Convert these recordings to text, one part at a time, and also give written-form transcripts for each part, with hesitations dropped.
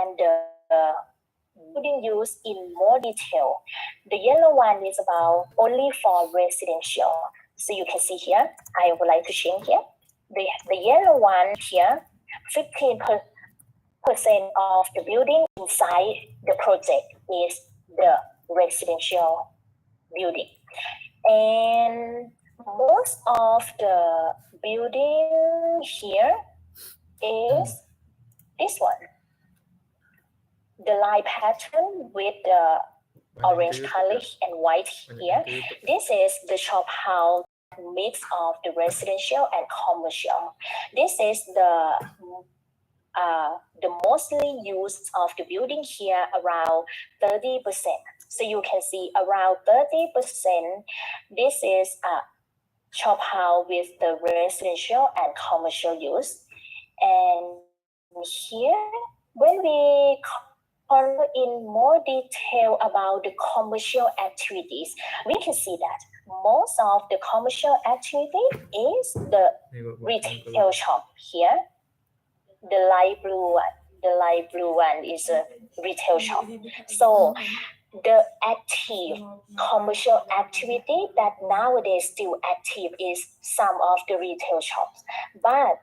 understand the building use in more detail. The yellow one is about only for residential. So you can see here, I would like to change here. The yellow one here, 15% of the building inside the project is the residential building. And most of the building here is this one. The line pattern with the orange color and white here. This is the shop house mix of the residential and commercial. This is the mostly used of the building here, around 30%. So you can see around 30%. This is a shop house with the residential and commercial use. And here, when we cover in more detail about the commercial activities, we can see that most of the commercial activity is the retail shop here. The light blue one is a retail shop. So the active commercial activity that nowadays still active is some of the retail shops. But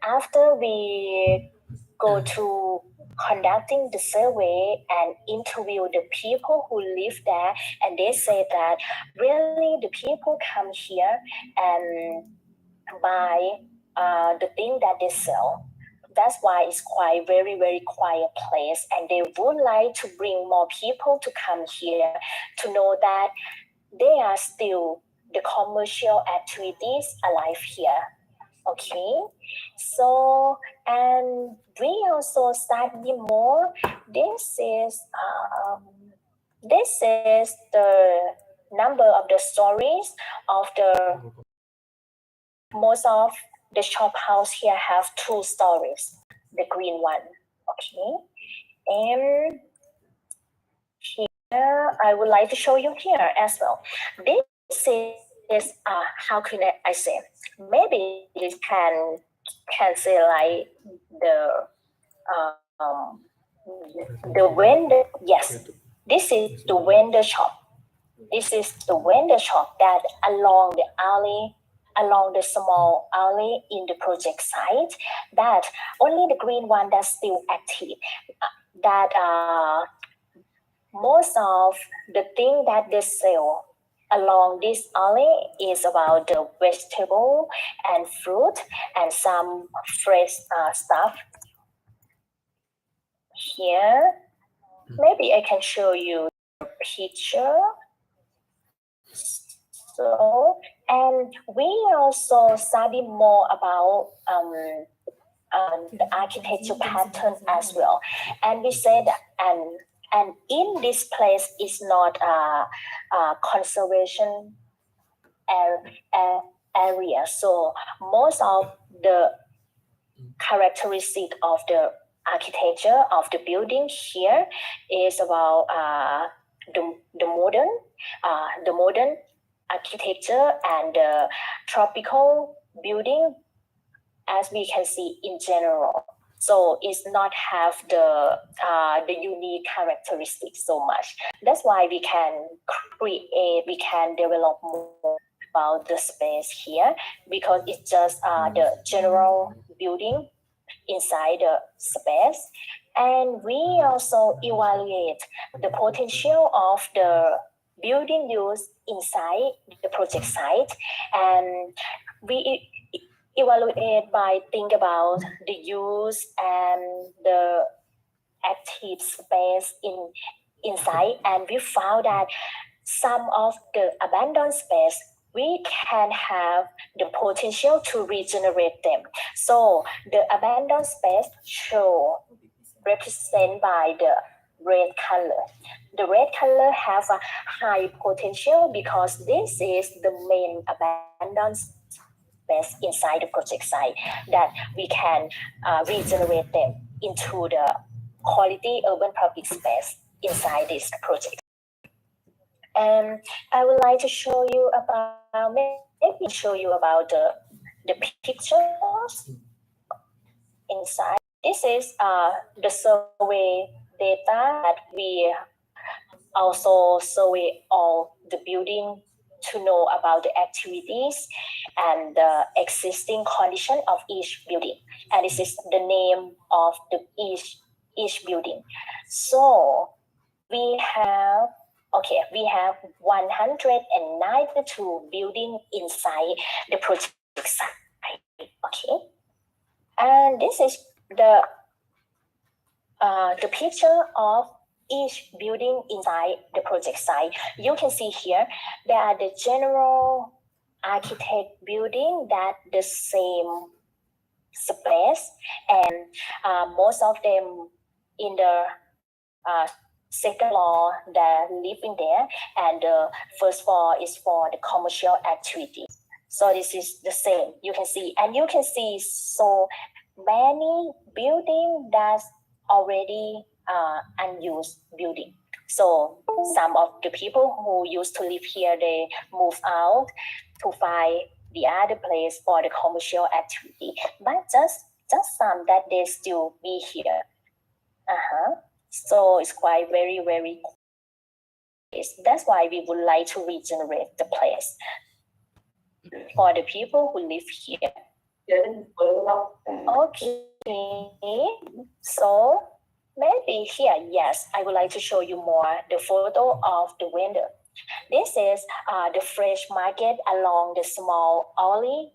after we go to conducting the survey and interview the people who live there, and they say that really the people come here and buy the thing that they sell. That's why it's quite very, very quiet place, and they would like to bring more people to come here to know that there are still the commercial activities alive here. Okay, so and we also study more. This is the number of the stories of the most of the shop house here have 2 stories, the green one. Okay, and here I would like to show you here as well. This is how can I say? Maybe it can say like the vendor. Yes, this is the vendor shop. This is the vendor shop that along the alley, along the small alley in the project site, that only the green one that's still active. That most of the thing that they sell along this alley is about the vegetable and fruit and some fresh stuff. Here, maybe I can show you a picture. So, and we also study more about the architecture pattern as well. And we said that, and in this place is not a conservation area. So most of the characteristic of the architecture of the building here is about the modern architecture and tropical building, as we can see in general. So it's not have the unique characteristics so much. That's why we can develop more about the space here, because it's just the general building inside the space. And we also evaluate the potential of the building use inside the project site, and we evaluate by think about the use and the active space inside, and we found that some of the abandoned space we can have the potential to regenerate them. So the abandoned space show represented by the red color. The red color have a high potential because this is the main abandoned space inside the project site that we can regenerate them into the quality urban public space inside this project. And I would like to show you about the pictures inside. This is the survey data that we also survey all the building to know about the activities and the existing condition of each building. And this is the name of the each building. So we have 192 building inside the project site. Okay, and this is the picture of each building inside the project site. You can see here there are the general architect building that the same space, and most of them in the second floor that living there, and the first floor is for the commercial activity. So this is the same. You can see, and you can see so many building that's already unused building. So some of the people who used to live here, they move out to find the other place for the commercial activity, but just some that they still be here. So it's quite very that's why we would like to regenerate the place for the people who live here. Okay, so maybe here, yes, I would like to show you more the photo of the vendor. This is the fresh market along the small alley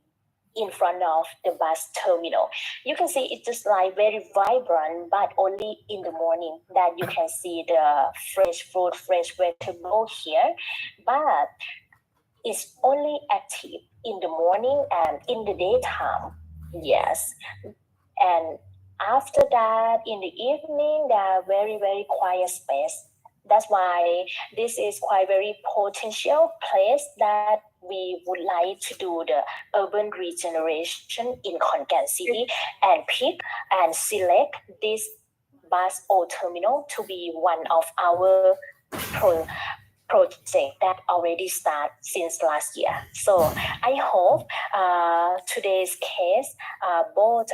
in front of the bus terminal. You can see it's just like very vibrant, but only in the morning that you can see the fresh fruit, fresh vegetable here. But it's only active in the morning and in the daytime. Yes. And after that, in the evening, there are very quiet space. That's why this is quite very potential place that we would like to do the urban regeneration in Khon Kaen City and pick and select this bus or terminal to be one of our project that already started since last year. So I hope today's case, both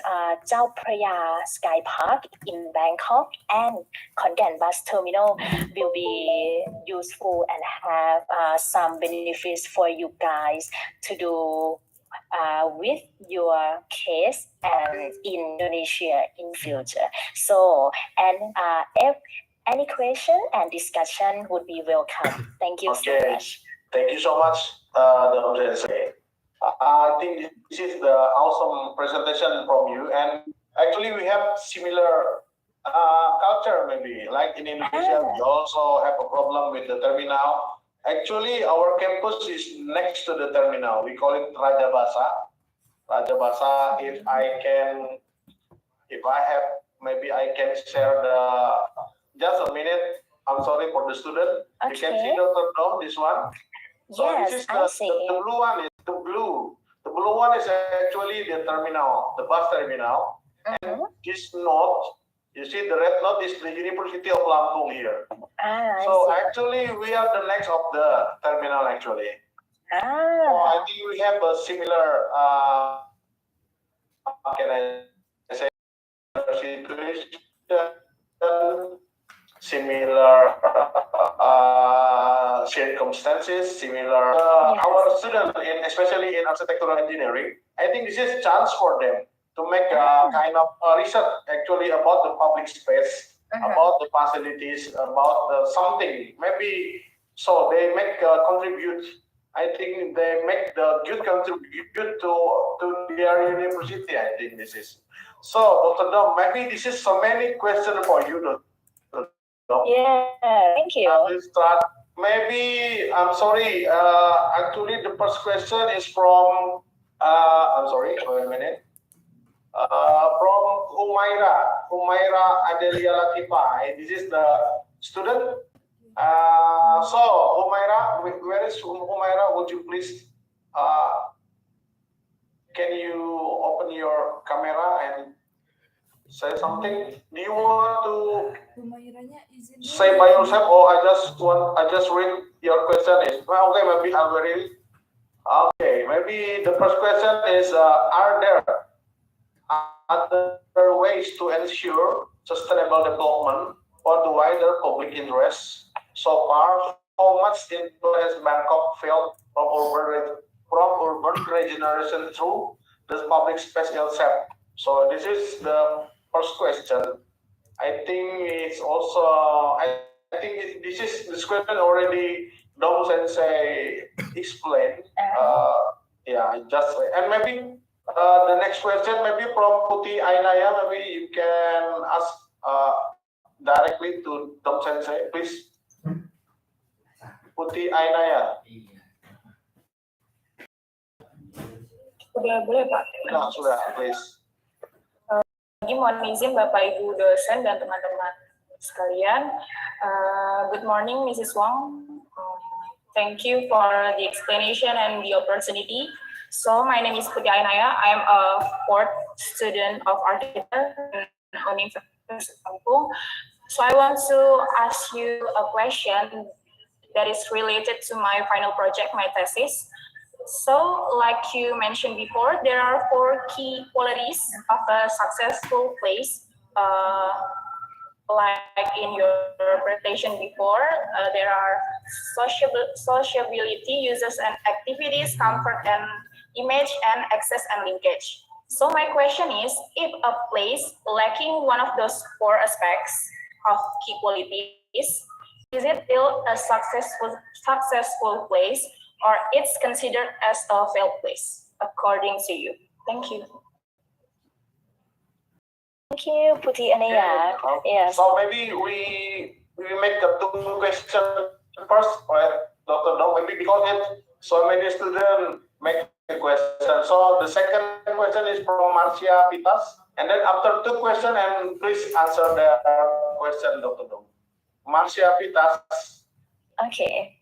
Chao Phraya Sky Park in Bangkok and Khon Kaen Bus Terminal will be useful and have some benefits for you guys to do with your case and in Indonesia in future. So, and if any question and discussion would be welcome. Thank you so much. Thank you so much, Dr. Sensei. I think this is the awesome presentation from you. And actually, we have similar culture, maybe. Like in Indonesia, we also have a problem with the terminal. Actually, our campus is next to the terminal. We call it Raja Basa. Raja Basa, if I have, maybe I can share just a minute. I'm sorry for the student. Okay. You can see Dr. Dom, this one. So yes, this is the blue one. The blue one is actually the terminal, the bus terminal. And this note, you see the red note is the University of Lampung here. So actually we are the next of the terminal actually. So I think we have a similar, can I say, situation, similar circumstances, similar our students, especially in architectural engineering. I think this is a chance for them to make a kind of research actually about the public space, about the facilities, about something. Maybe so they make contribute. I think they make the good contribute to their university. I think this is. So, Dr. Dom, maybe this is so many questions for you, Dr. Dom. Yeah, thank you. We'll start. Maybe, I'm sorry, actually the first question is from, I'm sorry, wait a minute. From Humaira Adelia Latifa. This is the student. So, Humaira, where is Humaira? Would you please, can you open your camera and say something? Do you want to say by yourself, or I just read your question? Well, okay, maybe I'll read it. Okay, maybe the first question is: Are other ways to ensure sustainable development for the wider public interest. So far, how much influence Bangkok felt from urban regeneration through the public space itself? So this is the first question. I think it's also this question already Dom Sensei explained. Just and maybe the next question maybe from Putih Ainaya. Maybe you can ask directly to Dom Sensei, please. Putih Ainaya. Boleh Pak. Nah, sudah, please. Lagi mohon izin Bapak Ibu dosen dan teman-teman sekalian. Good morning Mrs. Wong. Thank you for the explanation and the opportunity. So my name is Kuliah. I am a fourth student of architecture in Universitas Lampung. So I want to ask you a question that is related to my final project, my thesis. So, like you mentioned before, there are 4 key qualities of a successful place. Like in your presentation before, there are sociability, users and activities, comfort and image, and access and linkage. So my question is, if a place lacking one of those 4 aspects of key qualities, is it still a successful place, or it's considered as a failed place, according to you? Thank you. Thank you, Putih Ainaya. Yes. So maybe we make the 2 questions first, right, Dr. Dong? Maybe because so many students make the question. So the second question is from Marcia Pitas, and then after 2 questions, and please answer the question, Dr. Dong. Marcia Pitas. Okay.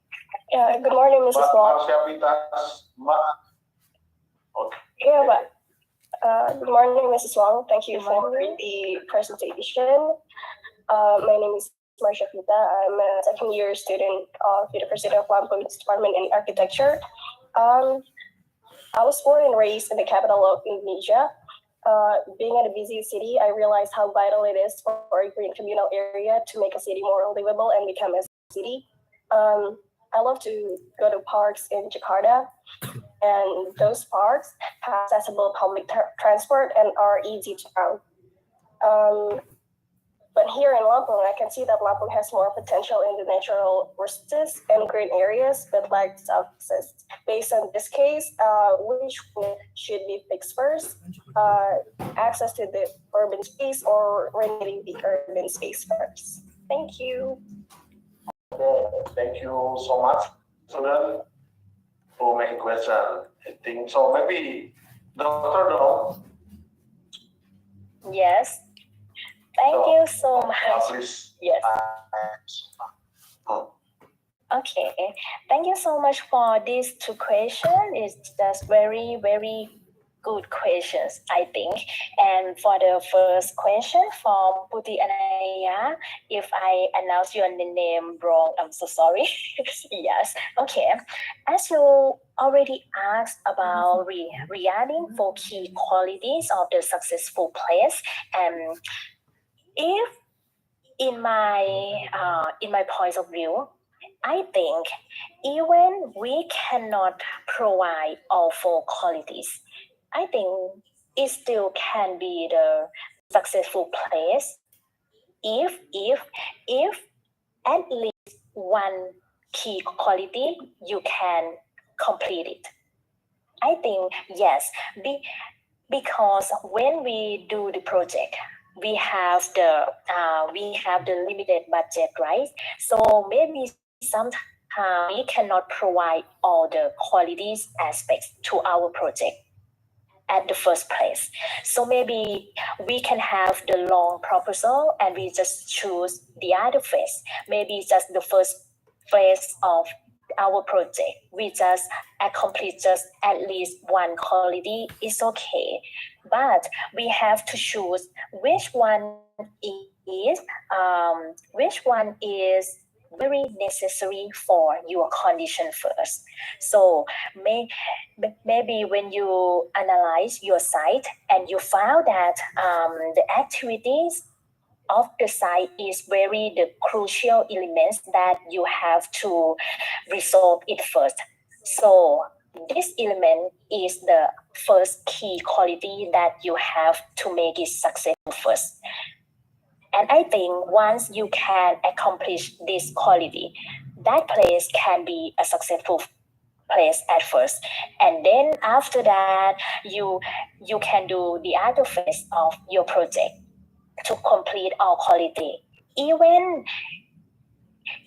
Good morning, Mrs. Wong. Marcia Pitas. Okay. Yeah, but good morning, Mrs. Wong. Thank you for the presentation. My name is Marcia Pita. I'm a second-year student of University of Lampung's Department in Architecture. I was born and raised in the capital of Indonesia. Being in a busy city, I realized how vital it is for a green communal area to make a city more livable and become a city. I love to go to parks in Jakarta, and those parks have accessible public transport and are easy to found. But here in Lampung, I can see that Lampung has more potential in the natural resources and green areas, but lacks access. Based on this case, which should be fixed first? Access to the urban space or renovating the urban space first? Thank you. Okay, thank you so much, student, for making question. I think so. Maybe Dr. Dong. Yes. Thank you so much. Please. Yes. Okay. Thank you so much for these 2 questions. It's just very, very good questions, I think. And for the first question from Putih Ainaya, if I announce your name wrong, I'm so sorry. Yes. Okay. As you already asked about regarding 4 key qualities of the successful place, and if in my point of view, I think even we cannot provide all 4 qualities, I think it still can be the successful place if at least 1 key quality you can complete it. I think yes, because when we do the project, we have the limited budget, right? So maybe sometimes we cannot provide all the qualities aspects to our project at the first place. So maybe we can have the long proposal and we just choose the other phase. Maybe just the first phase of our project, we just accomplish just at least 1 quality is okay. But we have to choose which one is very necessary for your condition first. So maybe when you analyze your site and you found that the activities of the site is very the crucial elements that you have to resolve it first. So this element is the first key quality that you have to make it successful first. And I think once you can accomplish this quality, that place can be a successful place at first. And then after that, you can do the other phase of your project to complete all quality. Even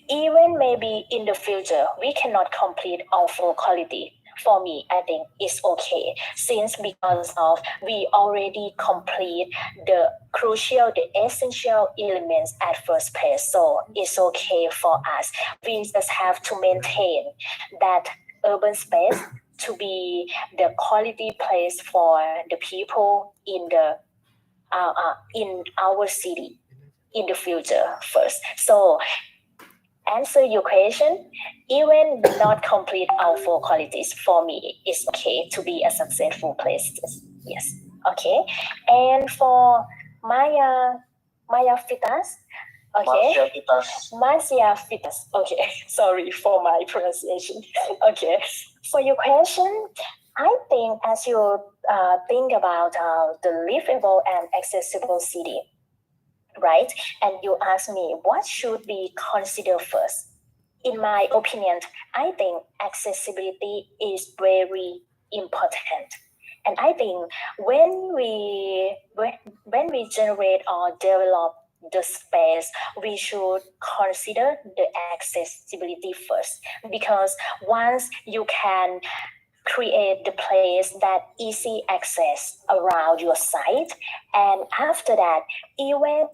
maybe in the future, we cannot complete all full quality. For me, I think it's okay, since because of we already complete the crucial, the essential elements at first place. So it's okay for us. We just have to maintain that urban space to be the quality place for the people in the in our city in the future first. So answer your question, even not complete all four qualities, for me, it's okay to be a successful place. Yes. Okay. And for Maya Fitas, okay. Marcia Fitas. Okay. Sorry for my pronunciation. Okay. For your question, I think as you think about the livable and accessible city, right? And you ask me what should be considered first. In my opinion, I think accessibility is very important. And I think when we generate or develop the space, we should consider the accessibility first, because once you can create the place that easy access around your site, and after that, even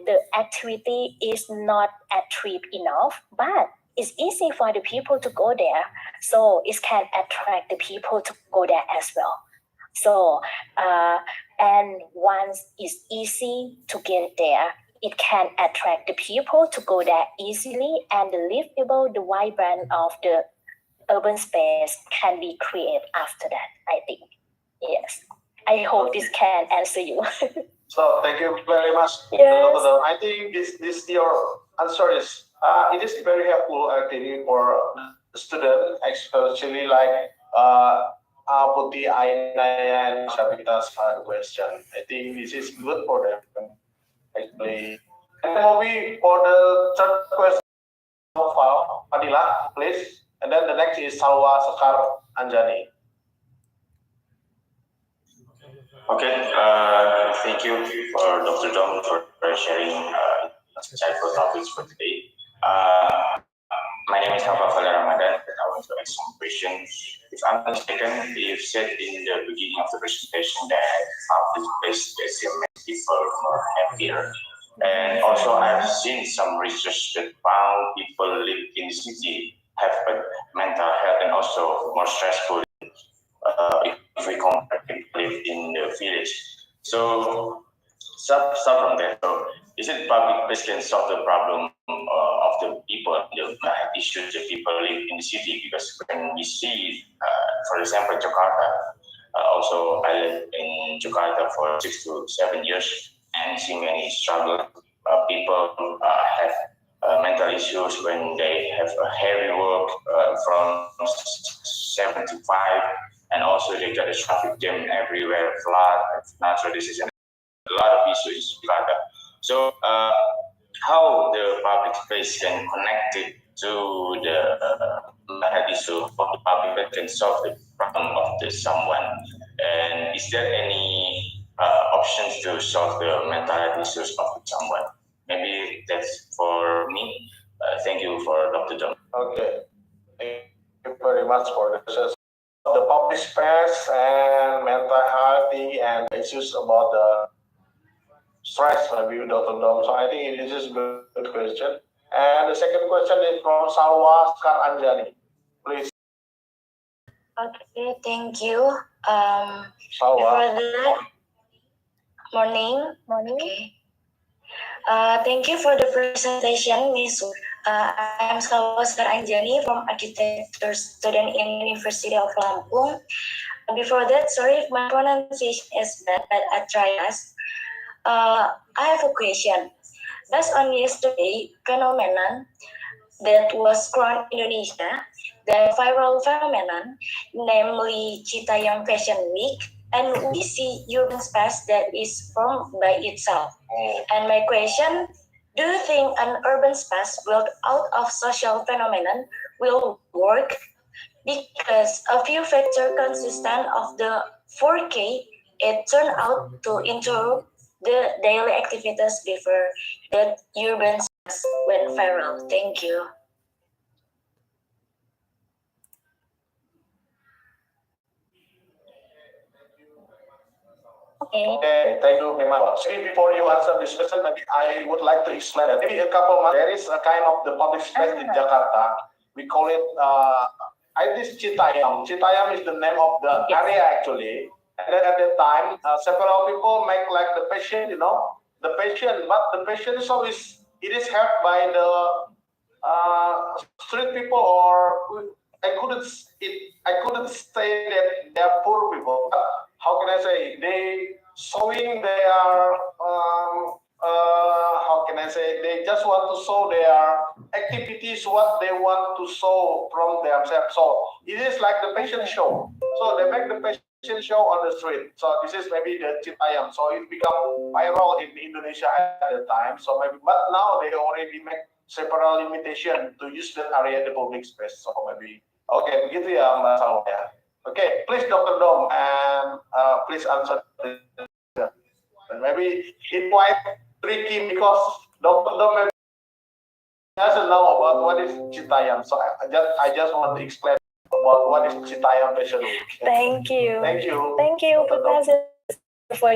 the activity is not attractive enough, but it's easy for the people to go there, so it can attract the people to go there as well. So and once it's easy to get there, it can attract the people to go there easily, and the livable, the vibrant of the urban space can be created after that, I think. Yes. I hope this can answer you. So thank you very much. Yes. I think this your answer is it is very helpful actually for the student, especially like Putih, Aina, and Shabita's question. I think this is good for them actually. And maybe for the third question, Fadila, please. And then the next is Salwa Sekar Anjani. Okay, thank you for Dr. Dom for sharing insightful topics for today. My name is Hafa Fala Ramadan, and I want to ask some questions. If I'm not mistaken, you said in the beginning of the presentation that public-based museum makes people more happier. And also, I've seen some research that found people live in the city have a mental health and also more stressful if we compare people live in the village. So, start from there. So, is it public place can solve the problem of the people, the issues that people live in the city? Because when we see, for example, Jakarta, also I lived in Jakarta for 6 to 7 years and see many struggle. People have mental issues when they have a heavy work from 7 to 5, and also they got a traffic jam everywhere, flood, natural disaster, a lot of issues in Jakarta. So, how the public space can connect it to the issue of the public that can solve the problem of someone? And is there any options to solve the mental health issues of someone? Maybe that's for me. Thank you for Dr. John. Okay. Thank you very much for this. The public space and mental health and issues about the stress, maybe Dr. Dom. So I think this is a good question. And the second question is from Salwa Sekar Anjani. Please. Okay, thank you. Salwa. For that, morning. Morning. Okay. Thank you for the presentation, Miss. I'm Salwasar Anjani from Arsitektur student in University of Lampung. Before that, sorry if my pronunciation is bad, but I try as. I have a question. Based on yesterday phenomenon that was crowned Indonesia, the viral phenomenon, namely Citayam Fashion Week, and we see urban space that is formed by itself. And my question, do you think an urban space built out of social phenomenon will work? Because a few factors consistent of the 4K, it turned out to interrupt the daily activities before the urban space went viral. Thank you. Okay, thank you very much. Maybe before you answer this question, maybe I would like to explain that. Maybe a couple months, there is a kind of the public space in Jakarta. We call it, I think Citayam. Citayam is the name of the area actually. And then at the time, several people make like the passion, the passion, but the passion is always, it is held by the street people, or I couldn't say that they are poor people, but how can I say, they showing their how can I say, they just want to show their activities, what they want to show from themselves. So it is like the fashion show. So they make the fashion show on the street. So this is maybe the Citayam. So it become viral in Indonesia at the time. So maybe, but now they already make several limitation to use that area, the public space. So maybe, okay, begitu ya Mbak Salwa ya. Okay, please Dr. Dom, and please answer this. And maybe it's quite tricky because Dr. Dom maybe doesn't know about what is Citayam. So I just want to explain about what is Citayam Fashion Week. Thank you. Thank you. Thank you, Professor, for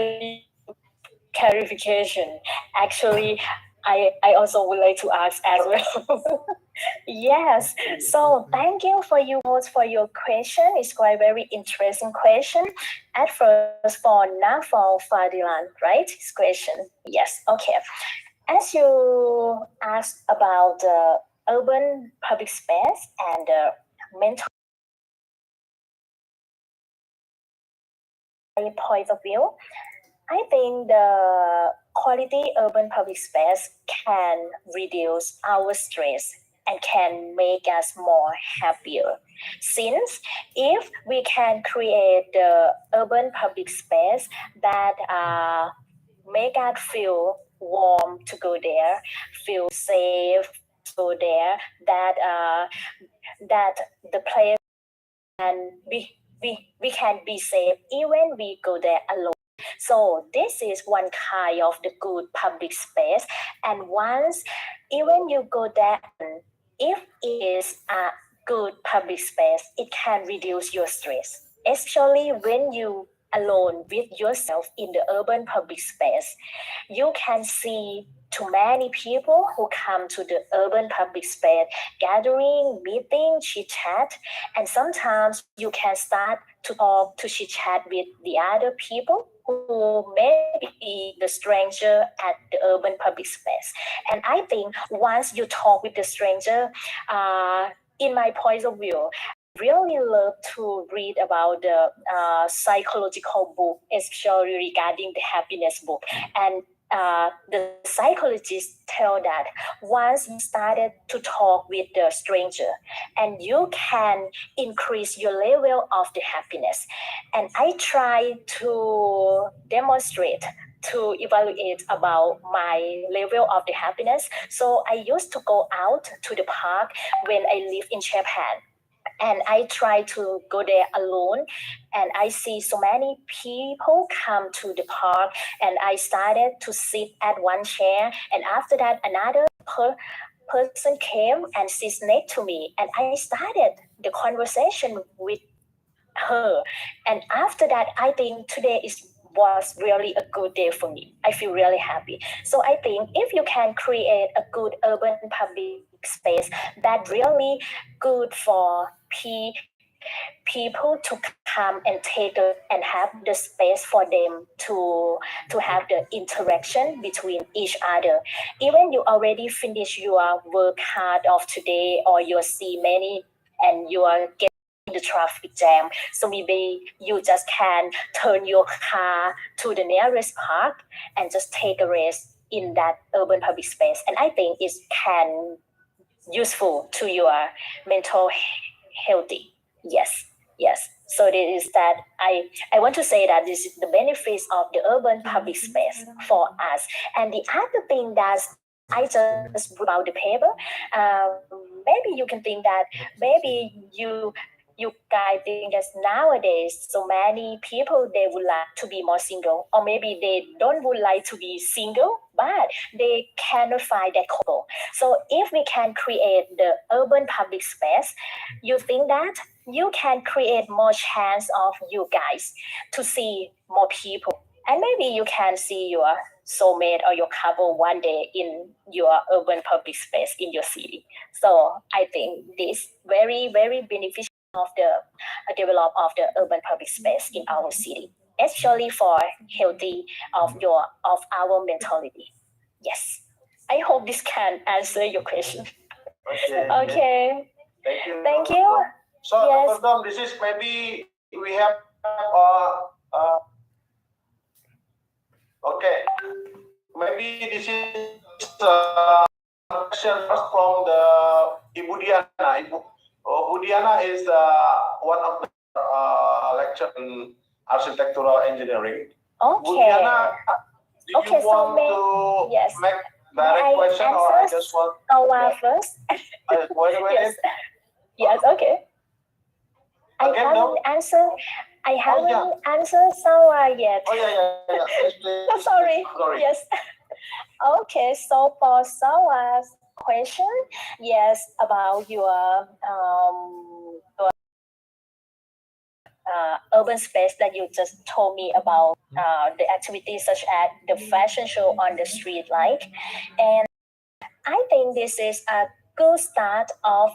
clarification. Actually, I also would like to ask as well. Yes. So thank you for your question. It's quite very interesting question. At first, for Nafal Fadilan, right? His question. Yes. Okay. As you asked about the urban public space and mental point of view, I think the quality urban public space can reduce our stress and can make us more happier. Since if we can create the urban public space that make us feel warm to go there, feel safe to go there, that the place can we can be safe even we go there alone. So this is one kind of the good public space. And once, even you go there, if it is a good public space, it can reduce your stress. Especially when you alone with yourself in the urban public space, you can see too many people who come to the urban public space, gathering, meeting, chit chat, and sometimes you can start to talk, to chit chat with the other people who may be the stranger at the urban public space. And I think once you talk with the stranger, in my point of view, really love to read about the psychological book, especially regarding the happiness book. And the psychologists tell that once you started to talk with the stranger, and you can increase your level of the happiness. And I try to demonstrate, to evaluate about my level of the happiness. So I used to go out to the park when I live in Japan. And I try to go there alone, and I see so many people come to the park, and I started to sit at one chair, and after that another person came and sits next to me, and I started the conversation with her. And after that, I think today was really a good day for me. I feel really happy. So I think if you can create a good urban public space that really good for people to come and and have the space for them to have the interaction between each other. Even you already finish your work hard of today, or you see many and you are getting the traffic jam, so maybe you just can turn your car to the nearest park and just take a rest in that urban public space. And I think it can useful to your mental healthy. Yes. So this is that I want to say that this is the benefits of the urban public space for us. And the other thing that I just wrote about the paper, maybe you can think that maybe you guys think that nowadays so many people they would like to be more single, or maybe they don't would like to be single, but they cannot find that couple. So if we can create the urban public space, you think that you can create more chance of you guys to see more people, and maybe you can see your soulmate or your couple one day in your urban public space in your city. So I think this very beneficial of the develop of the urban public space in our city, especially for healthy of our mentality. Yes, I hope this can answer your question. Okay. Thank you. So, Yes. Dr. Dom, this is maybe we have okay. Maybe this is question first from the Ibu Diana. Ibu Diana is one of the lecture in architectural engineering. Okay. Ibu Diana, do you Okay, so want may- to yes. make direct May I question, or I answer just want? Our first. Wait a minute. Yes. Okay. I Again, haven't no? answered. I haven't yeah. answered Sawa yet. Oh yeah. Please. Sorry. Sorry. Yes. Okay. So for Sawa's question, yes, about your urban space that you just told me about, the activities such as the fashion show on the street, like, and I think this is a good start of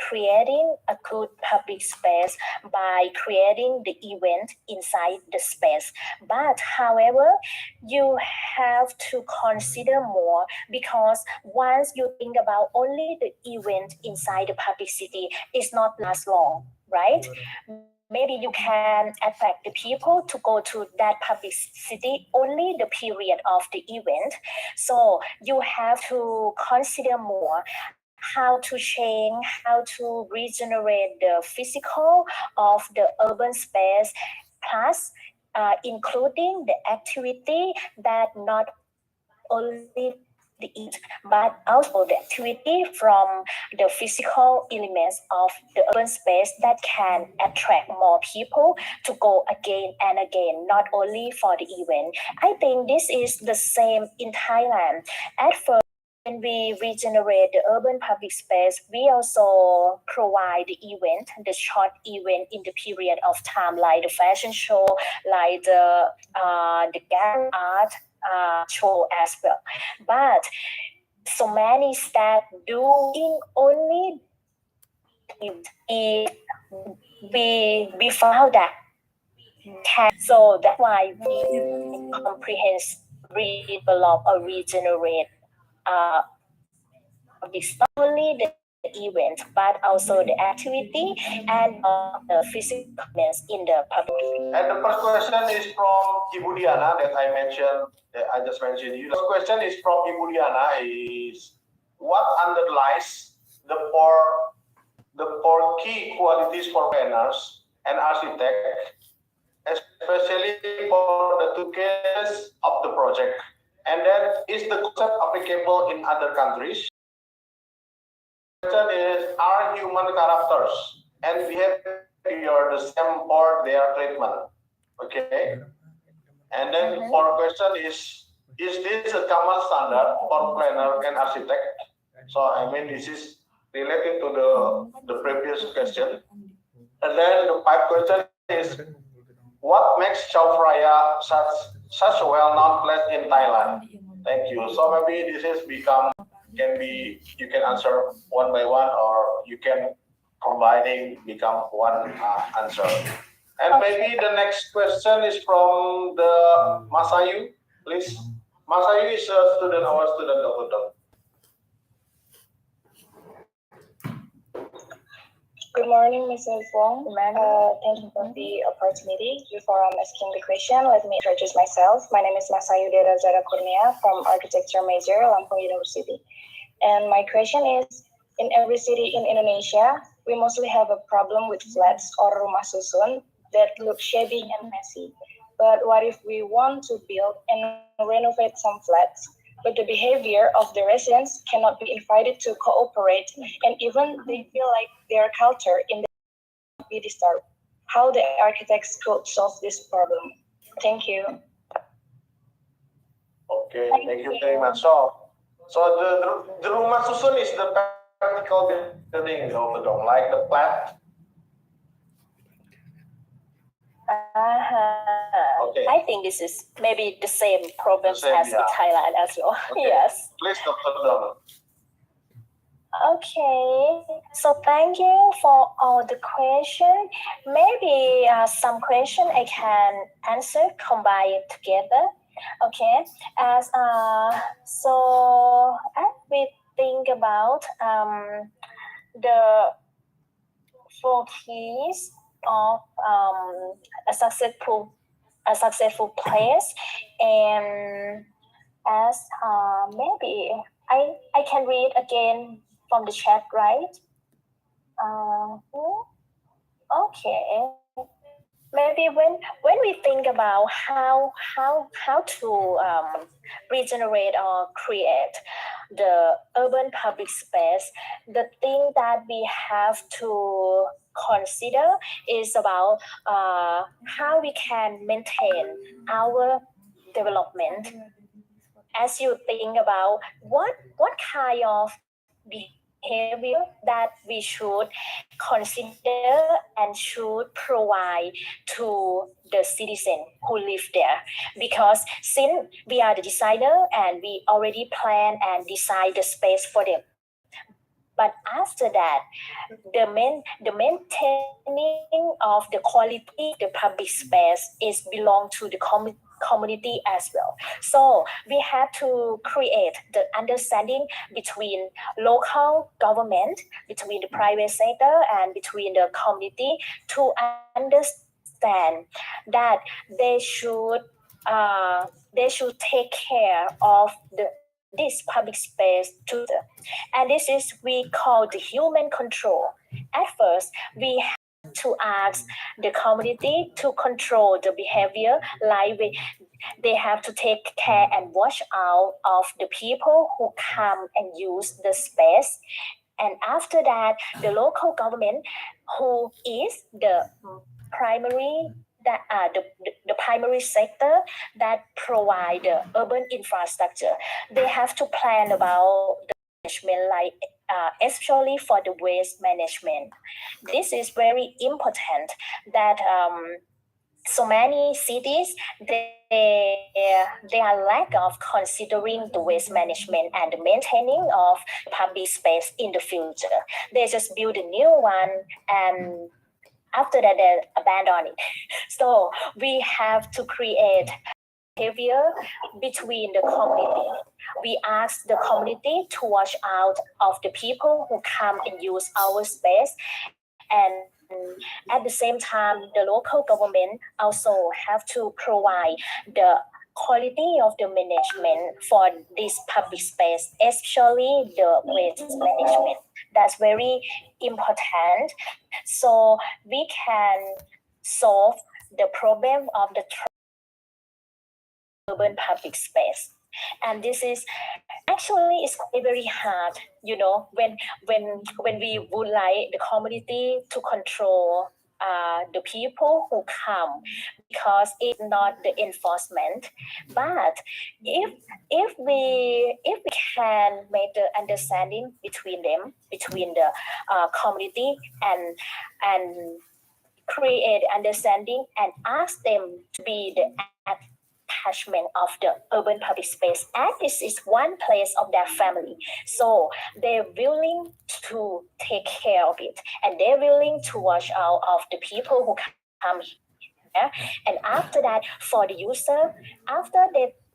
creating a good public space by creating the event inside the space. But however, you have to consider more, because once you think about only the event inside the public city, it's not last long, right? Maybe you can attract the people to go to that public city only the period of the event. So you have to consider more how to change, how to regenerate the physical of the urban space, plus including the activity that not only the eat, but also the activity from the physical elements of the urban space that can attract more people to go again and again, not only for the event. I think this is the same in Thailand. At first, when we regenerate the urban public space, we also provide the event, the short event in the period of time, like the fashion show, like the gallery art show as well. But so many staff doing only we found that so that's why we comprehensively develop or regenerate it's not only the event but also the activity and the physicalness in the public. And the first question is from Ibu Diana that I mentioned. That I just mentioned you. The first question is from Ibu Diana is what underlies the four key qualities for planners and architects, especially for the two cases of the project. And then is the concept applicable in other countries? The question is, are human characters and behavior the same for their treatment? Okay. And then for question is this a common standard for planner and architect? So I mean this is related to the previous question. And then the fifth question is what makes Chao Phraya such a well-known place in Thailand? Thank you. So maybe this is you can answer one by one, or you can combining become one answer. And maybe the next question is from the Masayu, please. Masayu is a student, our student, Dr. Dong. Good morning, Mrs. Wong. Thank you for the opportunity. Before I'm asking the question, let me introduce myself. My name is Masayu Derazara Kurnia from Arsitektur major, Lampung University. And my question is, in every city in Indonesia, we mostly have a problem with flats or rumah susun that look shabby and messy. But what if we want to build and renovate some flats, but the behavior of the residents cannot be invited to cooperate, and even they feel like their culture in the be disturbed? How the architects could solve this problem? Thank you. Okay, thank you very much. So the rumah susun is the practical building, Dr. Dong, like the flat. Okay. I think this is maybe the same problems as in Thailand as well. Okay. Yes. Please, Dr. Dong. Okay, so thank you for all the question. Maybe some question I can answer combined together. Okay, as we think about the 4 keys of a successful place, and as maybe I can read again from the chat, right? Okay. Maybe when we think about how to regenerate or create the urban public space, the thing that we have to consider is about how we can maintain our development. As you think about what kind of behavior that we should consider and should provide to the citizen who live there, because since we are the designer and we already plan and design the space for them, but after that the maintaining of the quality the public space is belong to the community as well. So we have to create the understanding between local government, between the private sector, and between the community to understand that they should take care of this public space to the, and this is we call the human control. At first we have to ask the community to control the behavior, like they have to take care and watch out of the people who come and use the space. And after that, the local government, who is the primary the primary sector that provide the urban infrastructure, they have to plan about the management, like especially for the waste management. This is very important that so many cities they are lack of considering the waste management and the maintaining of public space in the future. They just build a new one and after that they abandon it. So we have to create behavior between the community. We ask the community to watch out of the people who come and use our space, and at the same time the local government also have to provide the quality of the management for this public space, especially the waste management. That's very important, so we can solve the problem of the urban public space. And this is actually is very hard, you know, when we would like the community to control the people who come, because it's not the enforcement. But if we can make the understanding between them, between the community, and create understanding and ask them to be the attachment of the urban public space, and this is one place of their family, so they're willing to take care of it and they're willing to watch out of the people who come And after that, for the user, after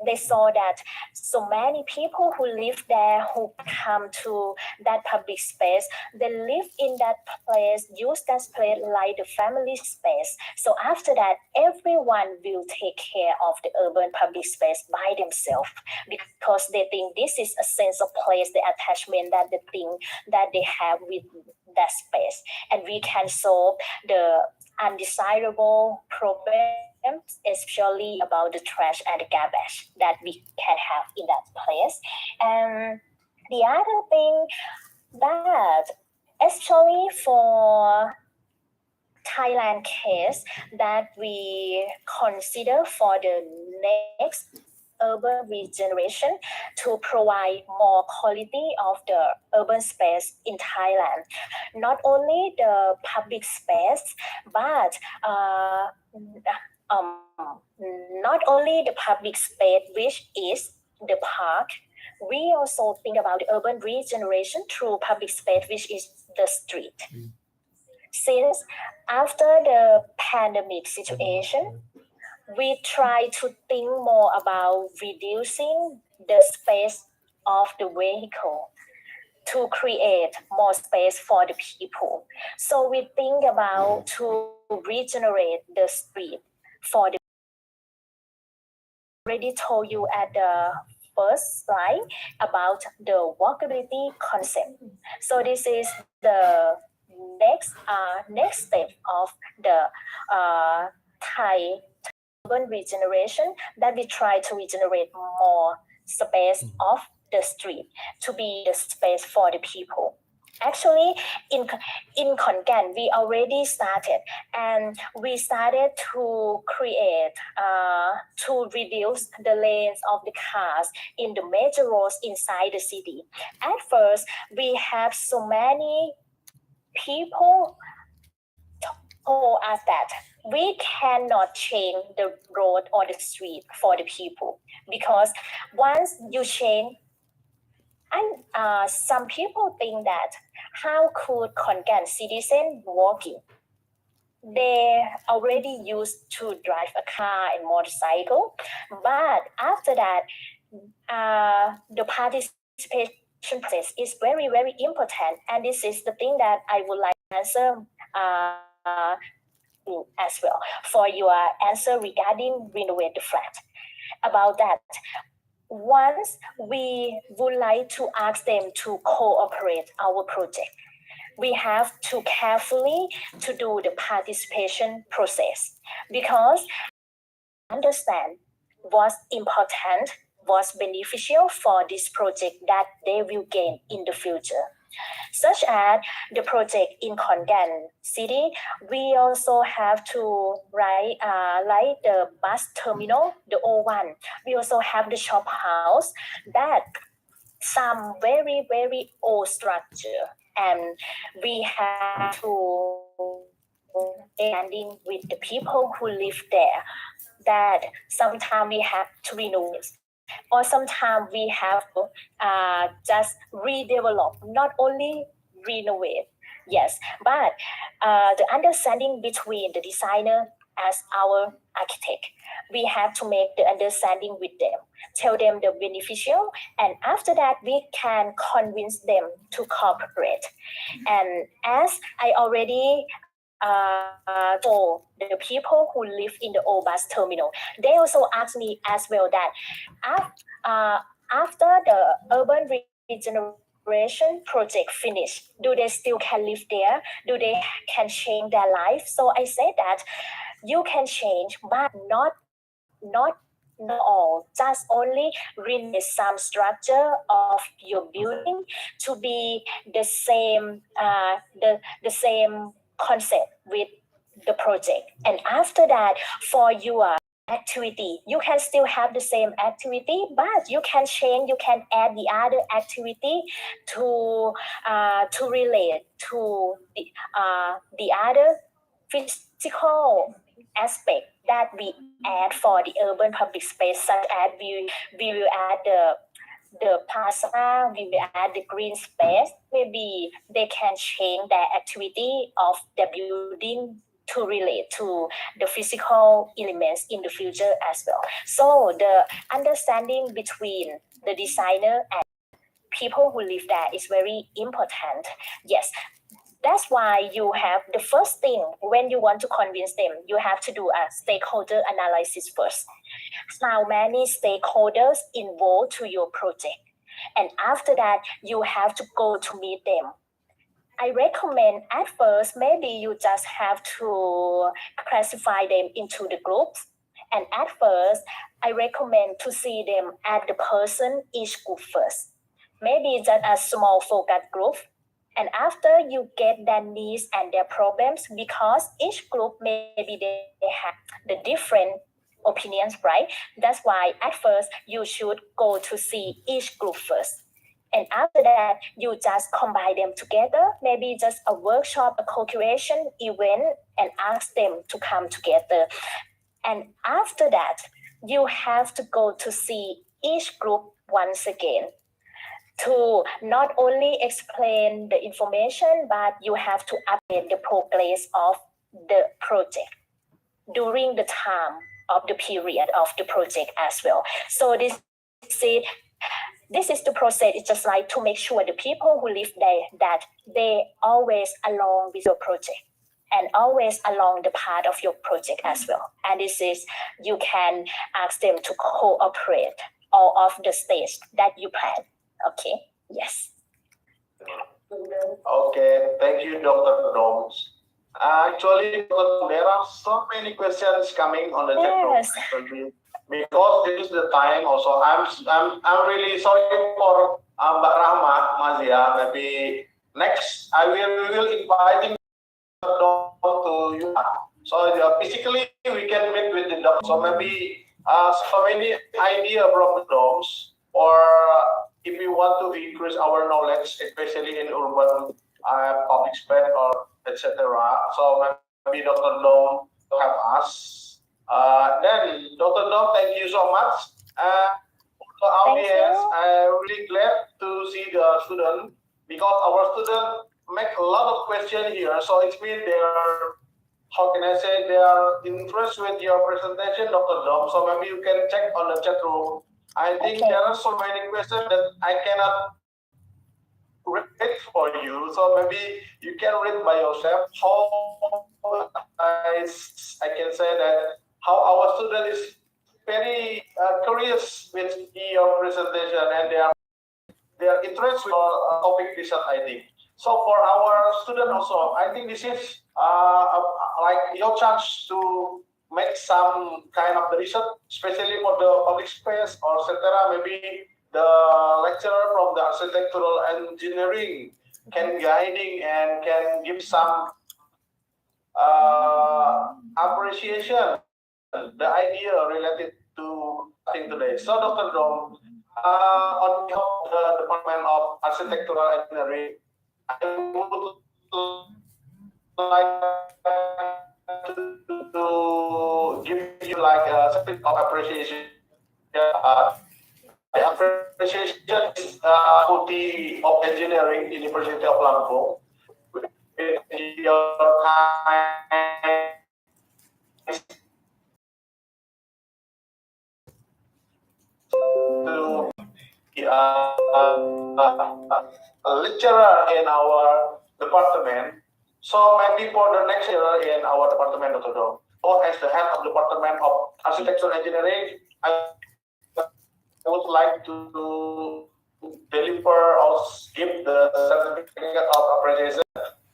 they saw that so many people who live there, who come to that public space, they live in that place, use that place like the family space. So after that, everyone will take care of the urban public space by themselves, because they think this is a sense of place, the attachment that they think that they have with that space. And we can solve the undesirable problems, especially about the trash and the garbage that we can have in that place. And the other thing that, especially for Thailand case, that we consider for the next urban regeneration to provide more quality of the urban space in Thailand. Not only the public space, but not only the public space, which is the park. We also think about the urban regeneration through public space, which is the street. Since after the pandemic situation, we try to think more about reducing the space of the vehicle to create more space for the people. So we think about to regenerate the street for the already told you at the first slide about the walkability concept. So this is the next step of the Thai urban regeneration, that we try to regenerate more space of the street to be the space for the people. Actually, in Khon Kaen, we already started, and we started to create, to reduce the lanes of the cars in the major roads inside the city. At first, we have so many people told us that we cannot change the road or the street for the people, because once you change, and some people think that how could Khon Kaen citizen walking? They already used to drive a car and motorcycle, but after that, the participation process is very, very important, and this is the thing that I would like to answer as well for your answer regarding renovate the flat. About that, once we would like to ask them to cooperate our project, we have to carefully to do the participation process, because understand what's important, what's beneficial for this project that they will gain in the future. Such as the project in Khon Kaen city, we also have to write like the bus terminal, the O1. We also have the shop house, that some very, very old structure, and we have to standing with the people who live there, that sometimes we have to renew it, or sometimes we have to just redevelop, not only renovate. Yes, but the understanding between the designer as our architect, we have to make the understanding with them, tell them the beneficial, and after that we can convince them to cooperate. And as I already told the people who live in the old bus terminal, they also asked me as well that after the urban regeneration project finished, do they still can live there? Do they can change their life? So I said that you can change, but not all, just only renew some structure of your building to be the same the same concept with the project. And after that, for your activity, you can still have the same activity, but you can change, you can add the other activity to relate to the other physical aspect that we add for the urban public space, such as we will add the plaza, we will add the green space. Maybe they can change their activity of the building to relate to the physical elements in the future as well. So the understanding between the designer and people who live there is very important. Yes, that's why you have the first thing when you want to convince them, you have to do a stakeholder analysis first. Now, many stakeholders involved to your project. And after that, you have to go to meet them. I recommend at first, maybe you just have to classify them into the groups. And at first, I recommend to see them at the person each group first. Maybe just a small focus group. And after you get their needs and their problems, because each group maybe they have the different opinions, right? That's why at first you should go to see each group first. And after that, you just combine them together, maybe just a workshop, a co-creation event, and ask them to come together. And after that, you have to go to see each group once again to not only explain the information, but you have to update the progress of the project during the time of the period of the project as well. So this is the process. It's just like to make sure the people who live there that they always along with your project and always along the path of your project as well. And this is, you can ask them to cooperate all of the stage that you plan. Okay, yes. Okay, thank you, Dr. Doms. Actually, there are so many questions coming on the chat room. Yes. Actually, because this is the time. Also, I'm really sorry for Mbak Rahma, Mazia. Maybe next we will inviting Dr. to you. So physically we can meet with the doctor. So maybe so many idea from the doms, or if we want to increase our knowledge, especially in urban public space or etc. So maybe Dr. Dom to help us. Then Dr. Dom, thank you so much. For the audience, I'm really glad to see the student, because our students make a lot of questions here. So it means they are, how can I say, they are interested with your presentation, Dr. Dom. So maybe you can check on the chat room. I think there are so many questions that I cannot read for you. So maybe you can read by yourself. How I can say that how our student is very curious with your presentation, and they are interested in your topic research, I think. So for our student also, I think this is like your chance to make some kind of the research, especially for the public space or etc. Maybe the lecturer from the architectural engineering can guiding and can give some appreciation, the idea related to thing today. So Dr. Dom, on behalf of the Department of Architectural Engineering, I would like to give you like a spirit of appreciation. The appreciation is Faculty of Engineering, University of Lampung. With your time to be a lecturer in our department. So maybe for the next year in our department, Dr. Dom, or as the head of the Department of Architectural Engineering, I would like to deliver or give the certificate of appreciation.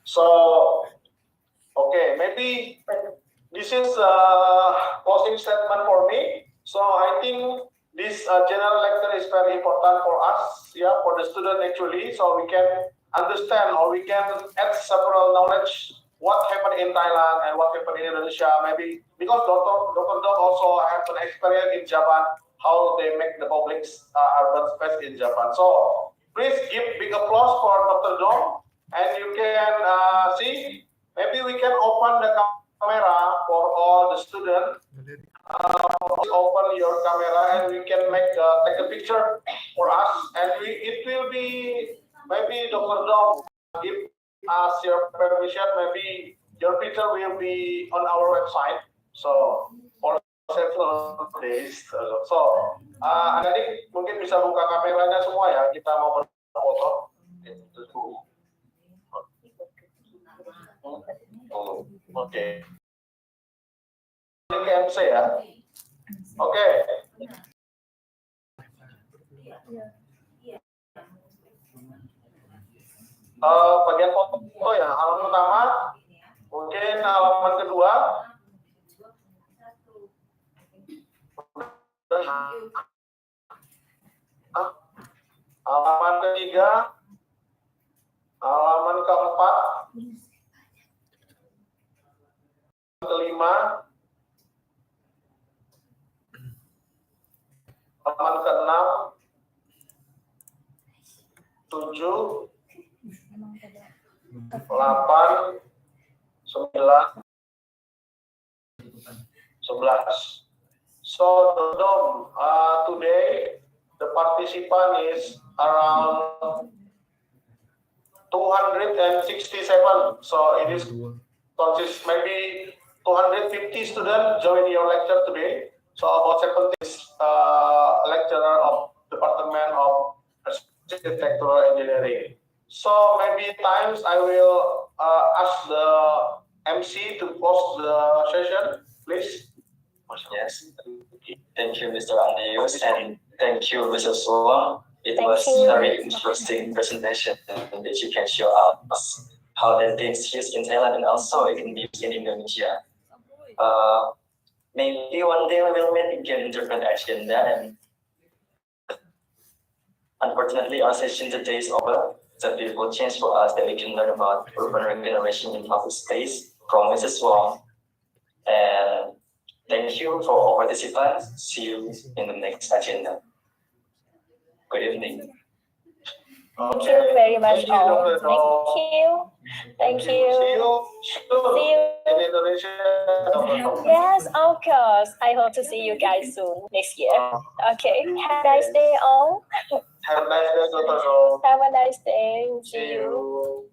So, okay, maybe this is a closing statement for me. So I think this general lecture is very important for us, yeah, for the student actually, so we can understand or we can add several knowledge what happened in Thailand and what happened in Indonesia, maybe because Dr. Dom also have an experience in Japan, how they make the public urban space in Japan. So please give big applause for Dr. Dom, and you can see, maybe we can open the camera for all the students. Open your camera and we can take a picture for us, and it will be maybe Dr. Dom give us your permission. Maybe your picture will be on our website. So for several days. So adik mungkin bisa buka kameranya semua ya. Kita mau berfoto. Oke. Ini MC ya. Oke. Bagian foto ya, halaman pertama, mungkin halaman kedua, halaman ketiga, halaman keempat, kelima, halaman keenam, 7, 8, 9, 11. So today the participant is around 267. So it is consists maybe 250 students join your lecture today. So about 70 lecturer of Department of Arsitektur Engineering. So maybe times I will ask the MC to close the session, please. Yes. Thank you, Mr. Andius, and thank you, Mr. Suwang. It Thank was you. very interesting presentation that you can show us how the things used in Thailand and also it can be used in Indonesia. Maybe one day we will meet again in different agenda, and unfortunately our session today is over. It's a beautiful chance for us that we can learn about urban regeneration in public space from Mrs. Wong. And thank you for all participants. See you in the next agenda. Good evening. Thank you very much Thank you, all. Dr. Dong. Thank you. Thank you. See you soon See you. in Indonesia. Yes, of course. I hope to see you guys soon next year. Okay. Have a nice day all. Have a nice day, Dr. Dong. Have a nice day. See you.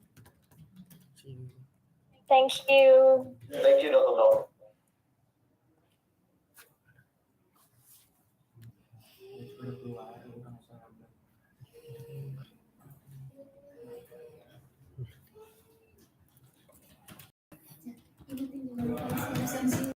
Thank you. Thank you, Dr. Dong. Ini